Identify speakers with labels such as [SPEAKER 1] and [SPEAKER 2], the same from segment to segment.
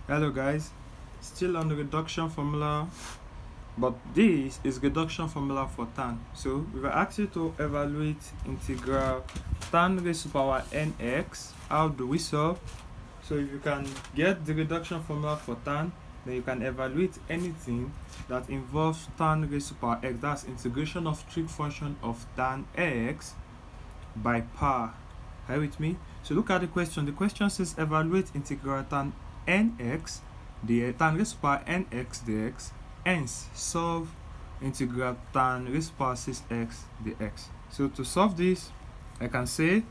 [SPEAKER 1] Hello guys, still on the reduction formula, but this is reduction formula for tan. So we were asked you to evaluate integral tan raised to power nx. How do we solve? So if you can get the reduction formula for tan, then you can evaluate anything that involves tan raised to power x. That's integration of trig function of tan x by power. Are you with me? So look at the question. The question says evaluate integral tan nx the tan raised to power nx dx. Hence solve integral tan raised to power 6x dx. So to solve this, I can say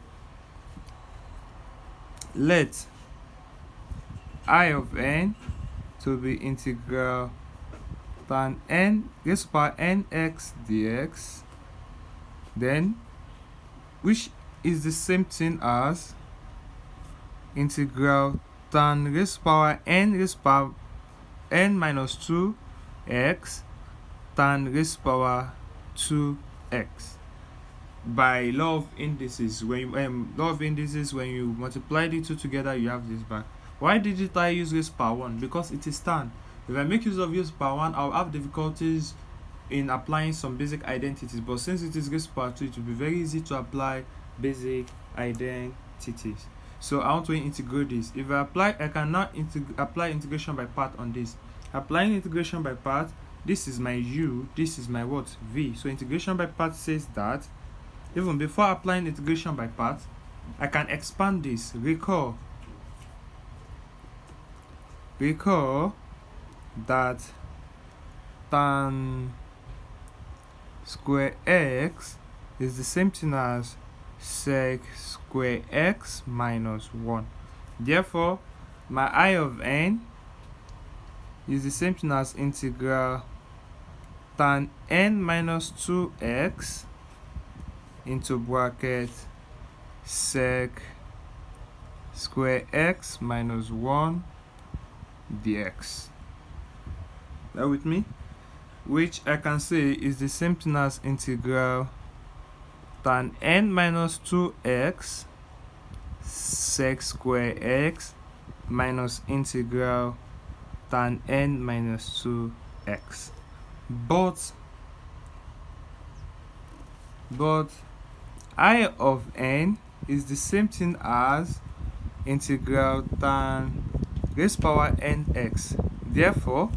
[SPEAKER 1] let I of n to be integral tan n raised to power nx dx, then which is the same thing as integral tan raised to power n raised to power n minus 2x tan raised to power 2x by law of indices. When you multiply the two together, you have this back. Why did I use raised to power 1? Because it is tan. If I make use of raised to power 1, I'll have difficulties in applying some basic identities, but since it is raised to power 2, it will be very easy to apply basic identities. So I want to integrate this. If I can now apply integration by part on this. Applying integration by part, this is my u, this is my what? V. So integration by part says that even before applying integration by part, I can expand this. Recall that tan square x is the same thing as sec square x minus 1. Therefore, my I of n is the same thing as integral tan n minus 2x into bracket sec square x minus 1 dx. Are with me? Which I can say is the same thing as integral tan n minus 2x sec square x minus integral tan n minus 2x. But I of n is the same thing as integral tan raised to power nx. Therefore,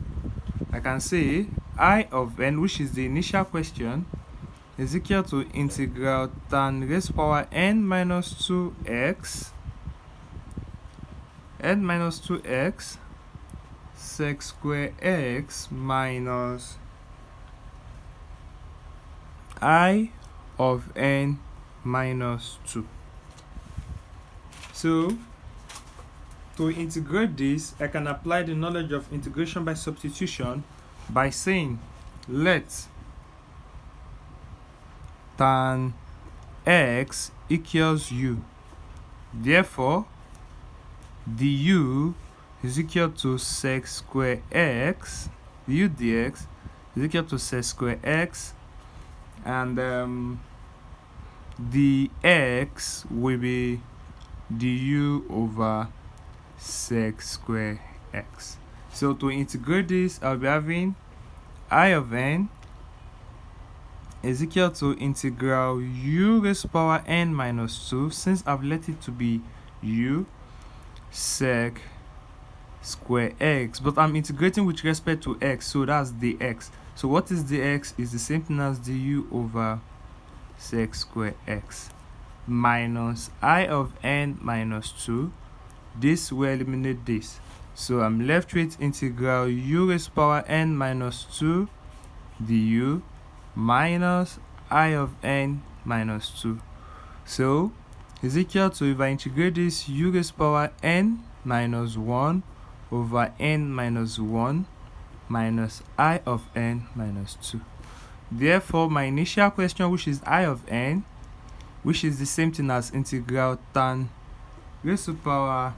[SPEAKER 1] I can say I of n, which is the initial question, is equal to integral tan raised to power n minus 2x sec square x minus I of n minus 2. So to integrate this, I can apply the knowledge of integration by substitution by saying let tan x equals u. Therefore, du is equal to sec square x, du dx is equal to sec square x, and the x will be du over sec square x. So to integrate this, I'll be having I of n is equal to integral u raised to power n minus 2, since I've let it to be u, sec square x, but I'm integrating with respect to x, so that's the x. So what is the x? Is the same thing as du over sec square x minus I of n minus 2. This will eliminate this, so I'm left with integral u raised to power n minus 2 du minus I of n minus 2. So is equal to, if I integrate this, u raised to power n minus 1 over n minus 1 minus I of n minus 2. Therefore, my initial question, which is I of n, which is the same thing as integral tan raised to power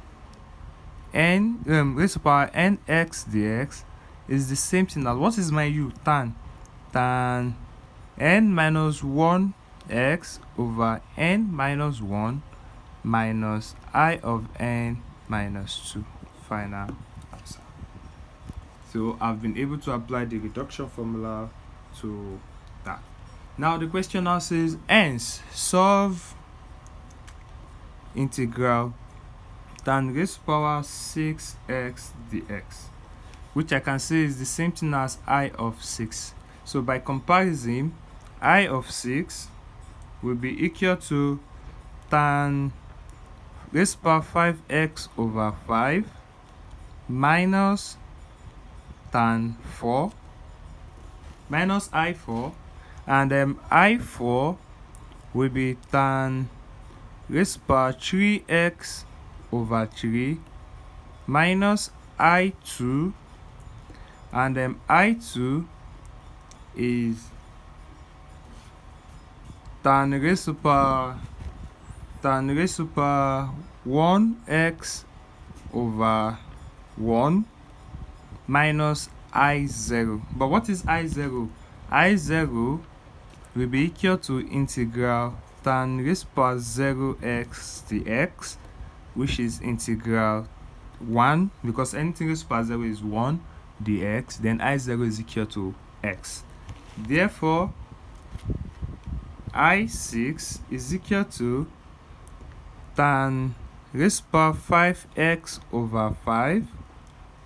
[SPEAKER 1] raised to power nx dx, is the same thing as, what is my u? Tan n minus 1 x over n minus 1 minus I of n minus 2. Final answer. So I've been able to apply the reduction formula to that. Now the question now says, hence solve integral tan raised to power 6x dx, which I can say is the same thing as I of 6. So by comparison, I of 6 will be equal to tan raised to power 5x over 5 minus tan 4 minus I4, and I4 will be tan raised to power 3x over 3 minus I2, and I2 is tan raised to power 1x over 1 minus I0. But what is I0? I0 will be equal to integral tan raised to power 0x dx, which is integral 1, because anything raised to power 0 is 1 dx, then I0 is equal to x. Therefore, I6 is equal to tan raised to power 5x over 5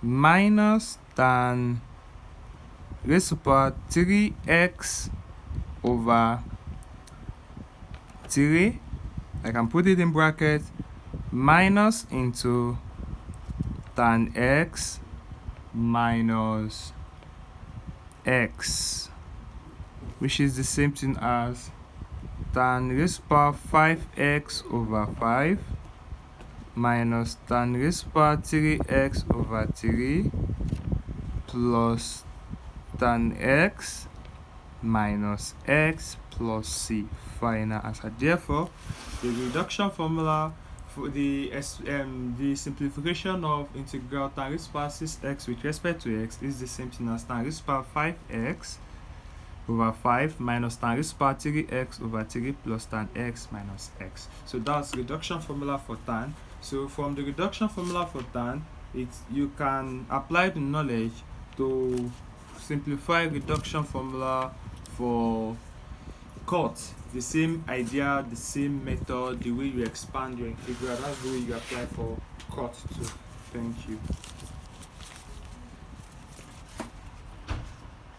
[SPEAKER 1] minus tan raised to power 3x over 3, I can put it in bracket, minus into tan x minus x, which is the same thing as tan raised to power 5x over 5 minus tan raised to power 3x over 3 plus tan x minus x plus c. Final answer. Therefore, the reduction formula for the simplification of integral tan raised to power 6x with respect to x is the same thing as tan raised to power 5x over 5 minus tan raised to power 3x over 3 plus tan x minus x. So that's reduction formula for tan. So from the reduction formula for tan, you can apply the knowledge to simplify reduction formula for cot. The same idea, the same method, the way you expand your integral, that's the way you apply for cot too. Thank you.